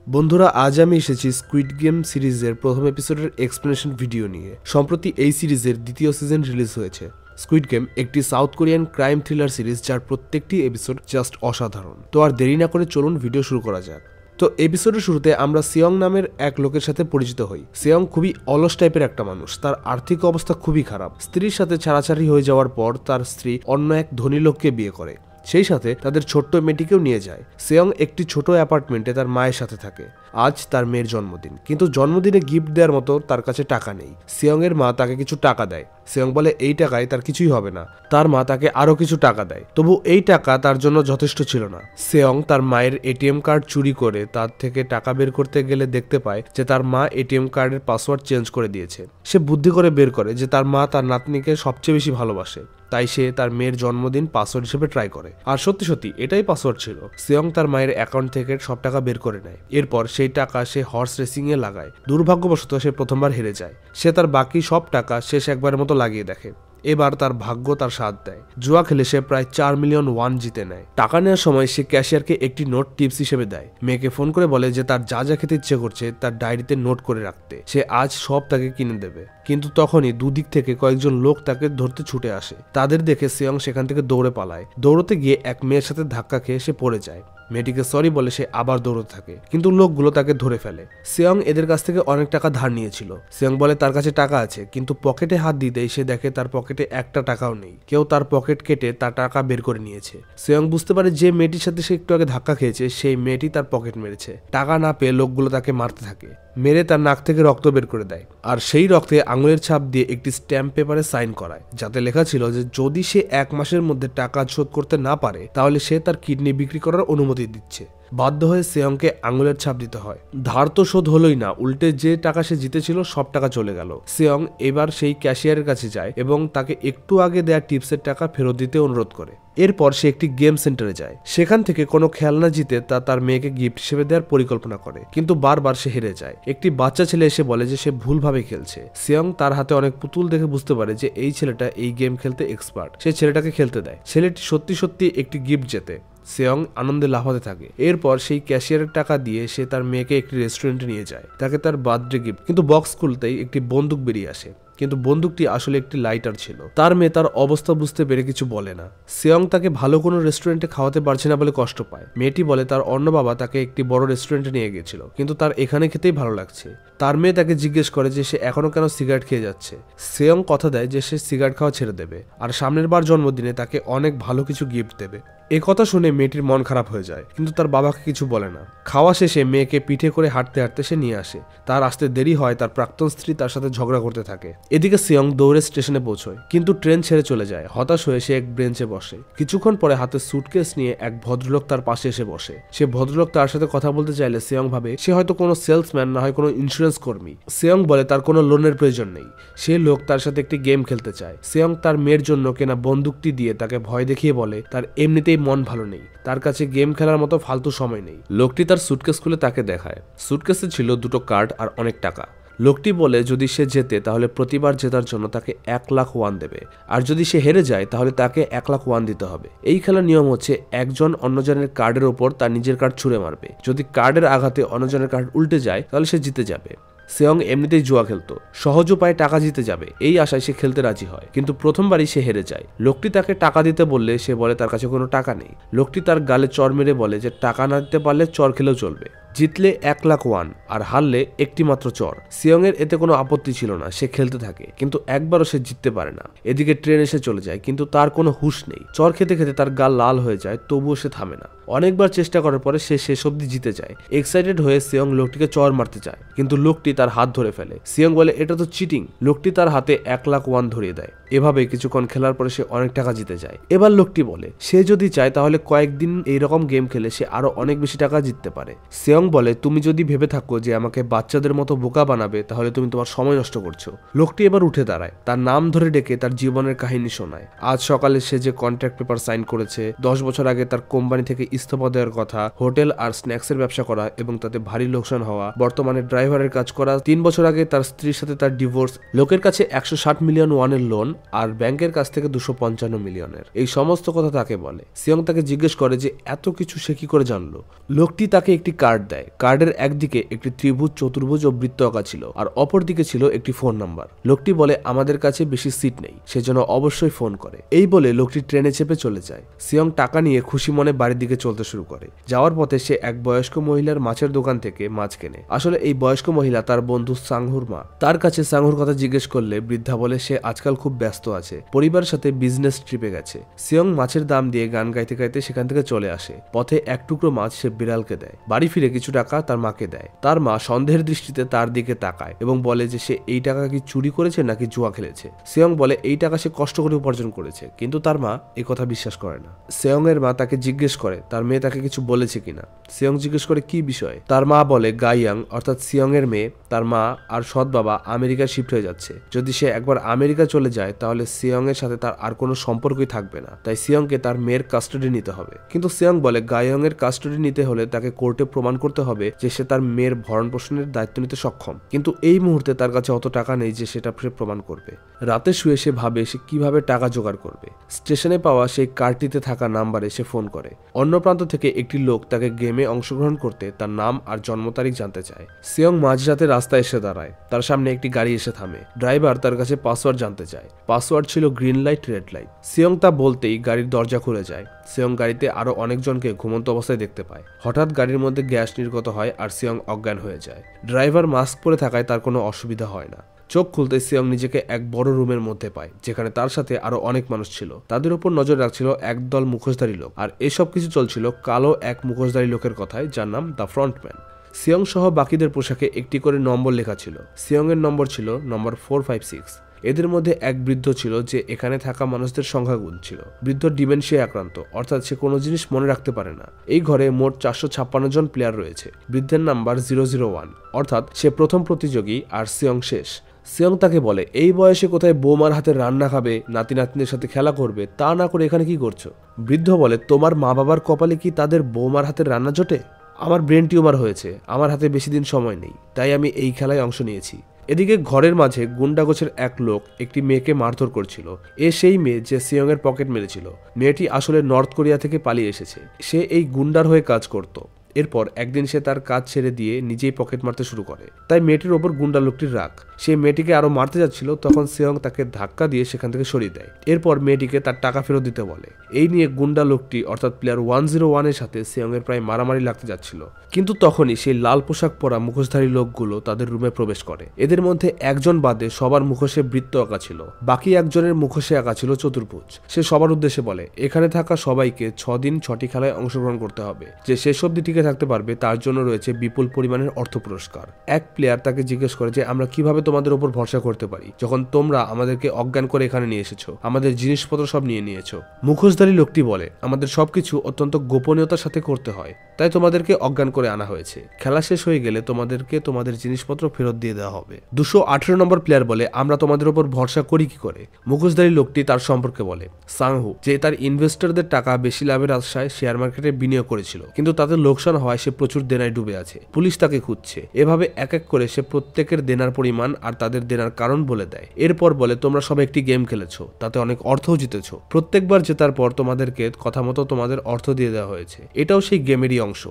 বন্ধুরা, আজ আমি এসেছি স্কুইড গেম সিরিজের প্রথম এপিসোডের এক্সপ্লেনেশন ভিডিও নিয়ে। সম্প্রতি এই সিরিজের দ্বিতীয় সিজন রিলিজ হয়েছে। স্কুইড গেম একটি south Korean crime thriller series, যার প্রত্যেকটি এপিসোড জাস্ট অসাধারণ। তো আর দেরি না করে চলুন ভিডিও শুরু করা যাক। তো এপিসোডের শুরুতে আমরা সিয়ং নামের এক লোকের সাথে পরিচিত হই। সিয়ং খুবই অলস টাইপের একটা মানুষ। তার আর্থিক অবস্থা খুবই খারাপ। স্ত্রীর সাথে ছাড়াছাড়ি হয়ে যাওয়ার পর তার স্ত্রী অন্য এক ধনী লোককে বিয়ে করে, সেই সাথে তাদের ছোট্ট মেয়েটিকেও নিয়ে যায়। সিয়ং একটি ছোট অ্যাপার্টমেন্টে তার মায়ের সাথে থাকে। আজ তার মেয়ের জন্মদিন, কিন্তু জন্মদিনে গিফট দেওয়ার মতো তার কাছে টাকা নেই। সিয়ং এর মা তাকে কিছু টাকা দেয়। সিয়ং বলে এই টাকায় তার কিছুই হবে না। তার মা তাকে আরো কিছু টাকা দেয়, তবু এই টাকা তার জন্য যথেষ্ট ছিল না। সিয়ং তার মায়ের এটিএম কার্ড চুরি করে তার থেকে টাকা বের করতে গেলে দেখতে পায় যে তার মা এটিএম কার্ডের পাসওয়ার্ড চেঞ্জ করে দিয়েছে। সে বুদ্ধি করে বের করে যে তার মা তার নাতনিকে সবচেয়ে বেশি ভালোবাসে, তাই সে তার মেয়ের জন্মদিন পাসওয়ার্ড হিসেবে ট্রাই করে। আর সত্যি সত্যি এটাই পাসওয়ার্ড ছিল। সিয়ং তার মায়ের অ্যাকাউন্ট থেকে সব টাকা বের করে নেয়। এরপর সেই টাকা সে হর্স রেসিং এ লাগায়। দুর্ভাগ্যবশত সে প্রথমবার হেরে যায়। সে তার বাকি সব টাকা শেষ একবারের মতো লাগিয়ে দেখে। এবার তার ভাগ্য তার সাথ দেয়। জুয়া খেলে সে প্রায় 4 মিলিয়ন ওয়ান জিতে নেয়। টাকা নেওয়ার সময় সে ক্যাশিয়ারকে একটি নোট টিপস হিসেবে দেয়। মেয়েকে ফোন করে বলে যে তার যা যা খেতে ইচ্ছে করছে তার ডায়েরিতে নোট করে রাখতে। সে আজ সব তাকে কিনে দেবে। কিন্তু তখনই দুদিক থেকে কয়েকজন লোক তাকে ধরতে ছুটে আসে। তাদের দেখে সিয়ং সেখান থেকে দৌড়ে পালায়। দৌড়তে গিয়ে এক মেয়ের সাথে ধাক্কা খেয়ে সে পড়ে যায়। মেয়েটিকে সরি বলে সে আবার দৌড়তে থাকে, কিন্তু লোকগুলো তাকে ধরে ফেলে। সিয়ং এদের কাছ থেকে অনেক টাকা ধার নিয়েছিল। সিয়ং বলে তার কাছে টাকা আছে, কিন্তু পকেটে হাত দিতেই সে দেখে তার পকেটে একটা টাকাও নেই। কেউ তার পকেট কেটে তার টাকা বের করে নিয়েছে। সিয়ং বুঝতে পারে যে মেয়েটির সাথে সে একটু আগে ধাক্কা খেয়েছে সেই মেয়েটি তার পকেট মেরেছে। টাকা না পেয়ে লোকগুলো তাকে মারতে থাকে। মেরে তার নাক থেকে রক্ত বের করে দেয়, আর সেই রক্তে আঙুলের ছাপ দিয়ে একটি স্ট্যাম্প পেপারে সাইন করায়, যাতে লেখা ছিল যে যদি সে 1 মাসের মধ্যে টাকা শোধ করতে না পারে তাহলে সে তার কিডনি বিক্রি করার অনুমতি দিচ্ছে। বাধ্য হয়ে সিয়ংকে আঙুলের ছাপ দিতে হয়। ধার তো শোধ হলোই না, উল্টে যে টাকা সে জিতেছিল সব টাকা চলে গেল। সিয়ং এবার সেই ক্যাশিয়ারের কাছে যায় এবং তাকে একটু আগে দেয়া টিপসের টাকা ফেরত দিতে অনুরোধ করে। এরপর সে একটি গেম সেন্টারে যায়। সেখান থেকে কোনো খেলনা জিতে তা তার মেয়েকে গিফট হিসেবে দেওয়ার পরিকল্পনা করে, কিন্তু বারবার সে হেরে যায়। একটি বাচ্চা ছেলে এসে বলে যে সে ভুলভাবে খেলছে। সিয়ং তার হাতে অনেক পুতুল দেখে বুঝতে পারে যে এই ছেলেটা এই গেম খেলতে এক্সপার্ট। সে ছেলেটাকে খেলতে দেয়। ছেলেটি সত্যি সত্যি একটি গিফট জেতে। সিয়ং আনন্দে লাফাতে থাকে। এরপর সেই ক্যাশিয়ারের টাকা দিয়ে সে তার মেয়েকে একটি রেস্টুরেন্টে নিয়ে যায়, তাকে তার বার্থডে গিফট। কিন্তু বক্স খুলতেই একটি বন্দুক বেরিয়ে আসে, কিন্তু বন্দুকটি আসলে একটি লাইটার ছিল। তার মেয়ে তার অবস্থা বুঝতে পেরে কিছু বলে না। সিয়ং তাকে ভালো কোনো রেস্টুরেন্টে খাওয়াতে পারছে না বলে কষ্ট পায়। মেয়েটি বলে তার অন্য বাবা তাকে একটি বড় রেস্টুরেন্টে নিয়ে গিয়েছিল, কিন্তু তার এখানে খেতেই ভালো লাগছে। তার মেয়ে তাকে জিজ্ঞেস করে যে সে এখনো কেন সিগারেট খেয়ে যাচ্ছে। সিয়ং কথা দেয় যে সে সিগারেট খাওয়া ছেড়ে দেবে, আর সামনের বার জন্মদিনে তাকে অনেক ভালো কিছু গিফট দেবে। এ কথা শুনে মেয়েটির মন খারাপ হয়ে যায়, কিন্তু তার বাবাকে কিছু বলে না। খাওয়া শেষে মেয়েকে পিঠে করে হাঁটতে হাঁটতে সে নিয়ে আসে। তার আসতে দেরি হয়, তার প্রাক্তন স্ত্রী তার সাথে ঝগড়া করতে থাকে। এদিকে সিয়ং দৌড়ে স্টেশনে পৌঁছয়, কিন্তু ট্রেন ছেড়ে চলে যায়। হতাশ হয়ে সে এক বেঞ্চে বসে। কিছুক্ষণ পরে হাতে সুটকেস নিয়ে এক ভদ্রলোক তার পাশে এসে বসে। সে ভদ্রলোক তার সাথে কথা বলতে চাইলে সিয়ং ভাবে সে হয়তো কোনো সেলসম্যান, না হয় কোনো ইন্স্যুরেন্স কর্মী। সিয়ং বলে তার কোনো লোনের প্রয়োজন নেই। সে লোক তার সাথে একটি গেম খেলতে চায়। সিয়ং তার মেয়ের জন্য কেনা বন্দুকটি দিয়ে তাকে ভয় দেখিয়ে বলে তার এমনিতেই মন ভালো নেই, তার কাছে গেম খেলার মতো ফালতু সময় নেই। লোকটি তার সুটকেস খুলে তাকে দেখায়। সুটকেসে ছিল 2টো কার্ড আর অনেক টাকা। লোকটি বলে যদি সে জেতে তাহলে প্রতিবার জেতার জন্য তাকে 1 লাখ ওয়ান দেবে, আর যদি সে হেরে যায় তাহলে তাকে 1 লাখ ওয়ান দিতে হবে। এই খেলার নিয়ম হচ্ছে একজন অন্যজনের কার্ডের ওপর তার নিজের কার্ড ছুঁড়ে মারবে। যদি কার্ডের আঘাতে অন্যজনের কার্ড উল্টে যায় তাহলে সে জিতে যাবে। সিয়ং এমনিতেই জুয়া খেলতো, সহজ উপায়ে টাকা জিতে যাবে এই আশায় সে খেলতে রাজি হয়, কিন্তু প্রথমবারই সে হেরে যায়। লোকটি তাকে টাকা দিতে বললে সে বলে তার কাছে কোনো টাকা নেই। লোকটি তার গালে চর মেরে বলে যে টাকা না দিতে পারলে চর খেলেও চলবে। জিতলে 1 লাখ ওয়ান, আর হারলে একটি মাত্র চর। সিয়ং এর এতে কোনো আপত্তি ছিল না। সে খেলতে থাকে, কিন্তু একবারও সে জিততে পারে না। এদিকে ট্রেন এসে চলে যায়, কিন্তু তার কোনো হুঁশ নেই। চর খেতে খেতে তার গাল লাল হয়ে যায়, তবুও সে থামে না। অনেকবার চেষ্টা করার পরে সে শেষ অবধি জিতে যায়। এক্সাইটেড হয়ে সিয়ং লোকটিকে চর মারতে চায়, কিন্তু লোকটি তার হাত ধরে ফেলে। সিয়ং বলে এটা তো চিটিং। লোকটি তার হাতে 1 লাখ ওয়ান ধরিয়ে দেয়। এভাবে কিছুক্ষণ খেলার পরে সে অনেক টাকা জিতে যায়। এবার লোকটি বলে সে যদি চায় তাহলে কয়েকদিন এইরকম গেম খেলে সে আরো অনেক বেশি টাকা জিততে পারে। সিয়ং বলে তুমি যদি ভেবে থাকো যে আমাকে বাচ্চাদের মতো বোকা বানাবে তাহলে তুমি তোমার সময় নষ্ট করছো। লোকটি এবার উঠে দাঁড়ায়, তার নাম ধরে ডেকে তার জীবনের কাহিনী শোনায়। আজ সকালে সে যে কন্ট্রাক্ট পেপার সাইন করেছে, 10 বছর আগে তার কোম্পানি থেকে ইস্তফা দেওয়ার কথা, হোটেল আর স্ন্যাক্সের ব্যবসা করা এবং তাতে ভারী লোকসান হওয়া, বর্তমানে ড্রাইভারের কাজ করা, 3 বছর আগে তার স্ত্রীর সাথে তার ডিভোর্স, লোকের কাছে 160 মিলিয়ন ওয়ানের লোন আর ব্যাংকের কাছ থেকে 255 মিলিয়নের। এই সমস্ত কথা তাকে বলে। সিয়ং তাকে জিজ্ঞেস করে যে এত কিছু সে কি করে জানলো। লোকটি তাকে একটি কার্ড দেয়। দেয়। কার্ডের একদিকে একটি ত্রিভুজ, চতুর্ভুজ ও বৃত্ত আঁকা ছিল, আর অপর দিকে ছিল একটি ফোন নাম্বার। লোকটি বলে আমাদের কাছে বেশি সিট নেই, সেজন্য অবশ্যই ফোন করে। এই বলে লোকটি ট্রেনে চেপে চলে যায়। সিয়ং টাকা নিয়ে খুশি মনে বাড়ির দিকে চলতে শুরু করে। যাওয়ার পথে সে এক বয়স্ক মহিলার মাছের দোকান থেকে মাছ কেনে। আসলে এই বয়স্ক মহিলা তার বন্ধু সাংহুর মা। তার কাছে সাংহুর কথা জিজ্ঞেস করলে বৃদ্ধা বলে সে আজকাল খুব ব্যস্ত আছে, পরিবারের সাথে বিজনেস ট্রিপে গেছে। সিয়ং মাছের দাম দিয়ে গান গাইতে গাইতে সেখান থেকে চলে আসে। পথে এক টুকরো মাছ সে বিড়ালকে দেয়। বাড়ি ফিরে কিছু টাকা তার মাকে দেয়। তার মা সন্দেহের দৃষ্টিতে তার দিকে তাকায় এবং বলে যে সে এই টাকা কি চুরি করেছে নাকি জুয়া খেলেছে। সিয়ং বলে এই টাকা সে কষ্ট করে উপার্জন করেছে, কিন্তু তার মা এই কথা বিশ্বাস করে না। সিয়ং এর মা তাকে জিজ্ঞেস করে তার মেয়ে তাকে কিছু বলেছে কিনা। সিয়ং জিজ্ঞেস করে কি বিষয়। তার মা বলে গাইয়াং অর্থাৎ সিয়ং এর মেয়ে, তার মা আর সৎ বাবা আমেরিকা শিফট হয়ে যাচ্ছে। যদি সে একবার আমেরিকা চলে যায় তাহলে সিয়ং এর সাথে তার আর কোনো সম্পর্কই থাকবে না, তাই সিয়ংকে তার মেয়ের কাস্টাডি নিতে হবে। কিন্তু সিয়ং বলে গাইয়াং এর কাস্টাডি নিতে হলে তাকে কোর্টে প্রমাণ করতে হবে যে সে তার মেয়ের ভরণ পোষণের দায়িত্ব নিতে সক্ষম, কিন্তু এই মুহূর্তে তার কাছে অত টাকা নেই যে সেটা সে প্রমাণ করবে। রাতে শুয়ে সে ভাবে সে কিভাবে টাকা জোগাড় করবে। স্টেশনে পাওয়া সেই কার্ডটিতে থাকা নাম্বারে সে ফোন করে। অন্য প্রান্ত থেকে একটি লোক তাকে গেমে অংশগ্রহণ করতে তার নাম আর জন্ম তারিখ জানতে চায়। সিয়ং মাঝরাতে রাস্তায় এসে দাঁড়ায়। তার সামনে একটি গাড়ি এসে থামে। ড্রাইভার তার কাছে পাসওয়ার্ড জানতে চায়। পাসওয়ার্ড ছিল গ্রিন লাইট রেড লাইট। সিয়ং তা বলতেই গাড়ির দরজা খুলে যায়। সিয়ং গাড়িতে আরো অনেকজনকে ঘুমন্ত অবস্থায় দেখতে পায়। হঠাৎ গাড়ির মধ্যে গ্যাস নির্গত হয় আর সিয়ং অজ্ঞান হয়ে যায়। ড্রাইভার মাস্ক পরে থাকায় তার কোনো অসুবিধা হয় না। চোখ খুলতে সিয়ং নিজেকে এক বড় রুমের মধ্যে পায়, যেখানে তার সাথে আরো অনেক মানুষ ছিল। তাদের উপর নজর রাখছিল একদল মুখোশধারী লোক, আর এসব কিছু চলছিল কালো এক মুখোশধারী লোকের কথায়, যার নাম দ্য ফ্রন্টম্যান। সিয়ং সহ বাকিদের পোশাকে একটি করে নম্বর লেখা ছিল। সিয়ং এর নম্বর ছিল নম্বর 456। এদের মধ্যে এক বৃদ্ধ ছিল যে এখানে থাকা মানুষদের সংখ্যা গুনছিল। বৃদ্ধ ডিমেনশিয়া আক্রান্ত, অর্থাৎ সে কোনো জিনিস মনে রাখতে পারে না। এই ঘরে মোট 456 জন প্লেয়ার রয়েছে। বৃদ্ধের নাম্বার 001, অর্থাৎ সে প্রথম প্রতিযোগী আর সিয়ং শেষ। সিয়ং তাকে বলে এই বয়সে কোথায় বৌমার হাতে রান্না খাবে, নাতি নাতনিদের সাথে খেলা করবে, তা না করে এখানে কি করছো? বৃদ্ধ বলে তোমার মা বাবার কপালে কি তাদের বৌমার হাতের রান্না জোটে? আমার ব্রেন টিউমার হয়েছে, আমার হাতে বেশি দিন সময় নেই, তাই আমি এই খেলায় অংশ নিয়েছি। এদিকে ঘরের মাঝে গুন্ডাগোছের এক লোক একটি মেয়েকে মারধর করছিল। এ সেই মেয়ে যে সিয়ং এর পকেট মেরেছিল। মেয়েটি আসলে নর্থ কোরিয়া থেকে পালিয়ে এসেছে। সে এই গুন্ডার হয়ে কাজ করত। এরপর একদিন সে তার কাজ ছেড়ে দিয়ে নিজেই পকেট মারতে শুরু করে। তাই মেয়েটির ওপর গুন্ডা লোকটির রাগ। সে মেয়েটিকে আরো মারতে যাচ্ছিল, তখন সিয়ং তাকে ধাক্কা দিয়ে সেখান থেকে সরিয়ে দেয়। এরপর মেয়েটিকে তার টাকা ফেরত দিতে বলে। এই নিয়ে গুন্ডা লোকটি অর্থাৎ প্লেয়ার 101 এর সাথে সিয়ং এর প্রায় মারামারি লাগতে যাচ্ছিল। কিন্তু তখনই সেই লাল পোশাক পরা মুখোশধারী লোকগুলো তাদের রুমে প্রবেশ করে। এদের মধ্যে একজন বাদে সবার মুখোশে বৃত্ত আঁকা ছিল, বাকি একজনের মুখোশে আঁকা ছিল চতুর্ভুজ। সে সবার উদ্দেশ্যে বলে এখানে থাকা সবাইকে 6 দিন 6টি খেলায় অংশগ্রহণ করতে হবে। যে শেষ অবধি টিকে থাকতে পারবে তার জন্য রয়েছে বিপুল পরিমাণের অর্থ পুরস্কার। এক প্লেয়ার তাকে জিজ্ঞেস করে যে আমরা কিভাবে তোমাদের উপর ভরসা করতে পারি যখন তোমরা আমাদেরকে অজ্ঞান করে এখানে নিয়ে এসেছো, আমাদের জিনিসপত্র সব নিয়ে নিয়েছো। মুখোশধারী লোকটি বলে আমাদের সবকিছু অত্যন্ত গোপনীয়তার সাথে করতে হয়, তাই তোমাদেরকে অজ্ঞান করে আনা হয়েছে। খেলা শেষ হয়ে গেলে তোমাদেরকে তোমাদের জিনিসপত্র ফেরত দিয়ে দেওয়া হবে। 218 নম্বর প্লেয়ার বলে আমরা তোমাদের উপর ভরসা করি কি করে? মুখোশধারী লোকটি তার সম্পর্কে বলে সাংহু, যে তার ইনভেস্টরদের টাকা বেশি লাভের আশায় শেয়ার মার্কেটে বিনিয়োগ করেছিল, কিন্তু তাতে লোকসান হওয়ায় সে প্রচুর দেনায় ডুবে আছে। পুলিশ তাকে খুঁজছে। এভাবে এক এক করে সে প্রত্যেকের দেনার পরিমাণ আর তাদের দেনার কারণ বলে দেয়। এরপর বলে তোমরা সব একটি গেম খেলেছো, তাতে অনেক অর্থও জিতেছো। প্রত্যেকবার জেতার পর তোমাদেরকে কথা মতো তোমাদের অর্থ দিয়ে দেওয়া হয়েছে। এটাও সেই গেমেরই অংশ।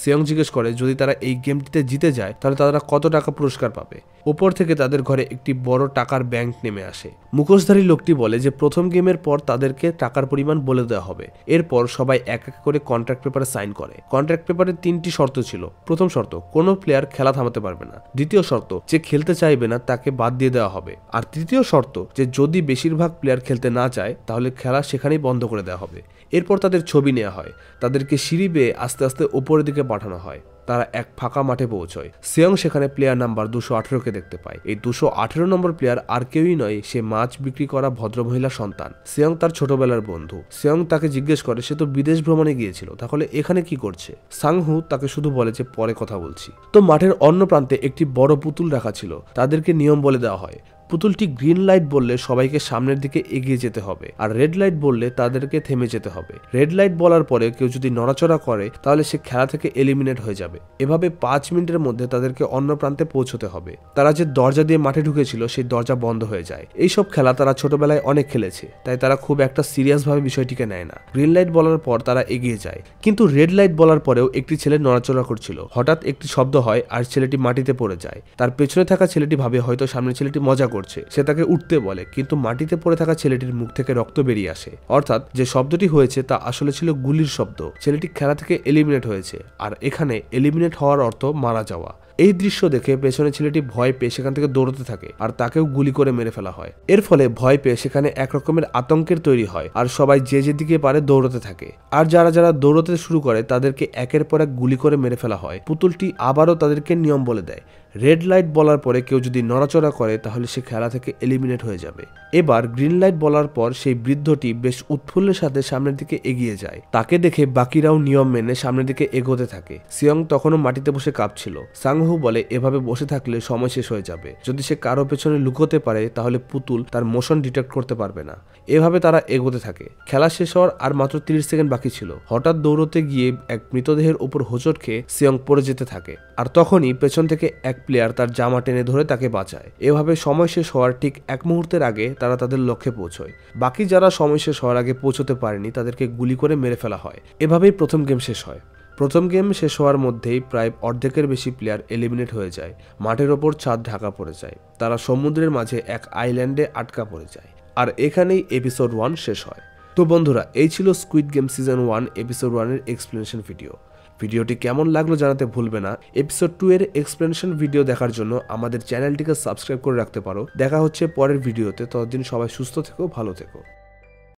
সিয়ং জিজ্ঞেস করে যদি তারা এই গেমটিতে জিতে যায় তাহলে তারা কত টাকা পুরস্কার পাবে। উপর থেকে তাদের ঘরে একটি বড় টাকার ব্যাংক নেমে আসে। মুখোশধারী লোকটি বলে যে প্রথম গেমের পর তাদেরকে টাকার পরিমাণ বলে দেওয়া হবে। এরপর সবাই এক এক করে কন্ট্রাক্ট পেপারে সাইন করে। কন্ট্রাক্ট পেপারে 3টি শর্ত ছিল। প্রথম শর্ত, কোনো প্লেয়ার খেলা থামাতে পারবে না। দ্বিতীয় শর্ত, যে খেলতে চাইবে না তাকে বাদ দিয়ে দেওয়া হবে। আর তৃতীয় শর্ত, যে যদি বেশিরভাগ প্লেয়ার খেলতে না চায় তাহলে খেলা সেখানেই বন্ধ করে দেওয়া হবে। এরপর তাদের ছবি নেওয়া হয়। তাদেরকে সিঁড়ি বেয়ে আস্তে আস্তে উপরের দিকে পাঠানো হয়। তারা এক ফাঁকা মাঠে পৌঁছয়। সিয়ং সেখানে প্লেয়ার নাম্বার 218কে দেখতে পায়। এই 218 নম্বর প্লেয়ার আর কেউই নয়, সে মাছ বিক্রি করা ভদ্রমহিলার সন্তান। সিয়ং তার ছোটবেলার বন্ধু। সিয়ং তাকে জিজ্ঞেস করে সে তো বিদেশ ভ্রমণে গিয়েছিল, তাহলে এখানে কি করছে? সাংহু তাকে শুধু বলে যে পরে কথা বলছি। তো মাঠের অন্য প্রান্তে একটি বড় পুতুল রাখা ছিল। তাদেরকে নিয়ম বলে দেওয়া হয়, পুতুলটি গ্রিন লাইট বললে সবাইকে সামনের দিকে এগিয়ে যেতে হবে, আর রেড লাইট বললে তাদেরকে থেমে যেতে হবে। রেড লাইট বলার পরে কেউ যদি নড়াচড়া করে তাহলে সে খেলা থেকে এলিমিনেট হয়ে যাবে। এভাবে 5 মিনিটের মধ্যে তাদেরকে অন্য প্রান্তে পৌঁছতে হবে। তারা যে দরজা দিয়ে মাঠে ঢুকেছিল সেই দরজা বন্ধ হয়ে যায়। এইসব খেলা তারা ছোটবেলায় অনেক খেলেছে, তাই তারা খুব একটা সিরিয়াস ভাবে বিষয়টিকে নেয় না। গ্রিন লাইট বলার পর তারা এগিয়ে যায়, কিন্তু রেড লাইট বলার পরেও একটি ছেলে নড়াচড়া করছিল। হঠাৎ একটি শব্দ হয় আর ছেলেটি মাটিতে পড়ে যায়। তার পেছনে থাকা ছেলেটি ভাবে হয়তো সামনের ছেলেটি মজা করছে, সে তাকে উঠতে বলে, কিন্তু মাটিতে পড়ে থাকা ছেলেটির মুখ থেকে রক্ত বেরিয়ে আসে। অর্থাৎ যে শব্দটি হয়েছে তা আসলে ছিল গুলির শব্দ। ছেলেটি খেলা থেকে এলিমিনেট হয়েছে, আর এখানে এলিমিনেট হওয়ার অর্থ মারা যাওয়া। এই দৃশ্য দেখে পেছনে ছেলেটি ভয় পেয়ে সেখান থেকে দৌড়তে থাকে, আর তাকেও গুলি করে মেরে ফেলা হয়। এর ফলে ভয় পেয়ে সেখানে একরকমের আতঙ্কের তৈরি হয়, আর সবাই যে যেদিকে পারে দৌড়তে থাকে। আর যারা যারা দৌড়তে শুরু করে তাদেরকে একের পর এক গুলি করে মেরে ফেলা হয়। পুতুলটি আবারও তাদেরকে নিয়ম বলে দেয়, রেড লাইট বলার পরে কেউ যদি নড়াচড়া করে তাহলে সে খেলা থেকে এলিমিনেট হয়ে যাবে। এবার গ্রিন লাইট বলার পর সেই বৃদ্ধটি বেশ উৎফুল্লের সাথে সামনের দিকে এগিয়ে যায়। তাকে দেখে বাকিরাও নিয়ম মেনে সামনের দিকে এগোতে থাকে। সিয়ং তখনও মাটিতে বসে কাঁপছিল। সাংহু বলে এভাবে বসে থাকলে সময় শেষ হয়ে যাবে। যদি সে কারো পেছনে লুকোতে পারে তাহলে পুতুল তার মোশন ডিটেক্ট করতে পারবে না। এভাবে তারা এগোতে থাকে। খেলা শেষ হওয়ার আর মাত্র 30 সেকেন্ড বাকি ছিল। হঠাৎ দৌড়তে গিয়ে এক মৃতদেহের উপর হোঁচট খেয়ে সিয়ং পড়ে যেতে থাকে, আর তখনই পেছন থেকে এক প্লেয়ার তার জামা টেনে ধরে তাকে বাঁচায়। এভাবে সময় শেষ হওয়ার ঠিক 1 মুহূর্তের আগে তারা তাদের লক্ষ্যে পৌঁছয়। বাকি যারা সময় শেষ হওয়ার আগে পৌঁছতে পারেনি তাদেরকে গুলি করে মেরে ফেলা হয়। এভাবেই প্রথম গেম শেষ হয়। প্রথম গেম শেষ হওয়ার মধ্যেই প্রায় অর্ধেকের বেশি প্লেয়ার এলিমিনেট হয়ে যায়। মাঠের ওপর ছাদ ঢাকা পড়ে যায়। তারা সমুদ্রের মাঝে এক আইল্যান্ডে আটকা পড়ে যায়। আর এখানেই এপিসোড 1 শেষ হয়। তো বন্ধুরা, এই ছিল স্কুইড গেম সিজন 1 এপিসোড 1 এর এক্সপ্লেনেশন ভিডিও। ভিডিওটি কেমন লাগলো জানাতে ভুলবে না। এপিসোড 2 এর এক্সপ্লেনেশন ভিডিও দেখার জন্য আমাদের চ্যানেলটিকে সাবস্ক্রাইব করে রাখতে পারো। দেখা হচ্ছে পরের ভিডিওতে। ততদিন সবাই সুস্থ থেকো, ভালো থেকো।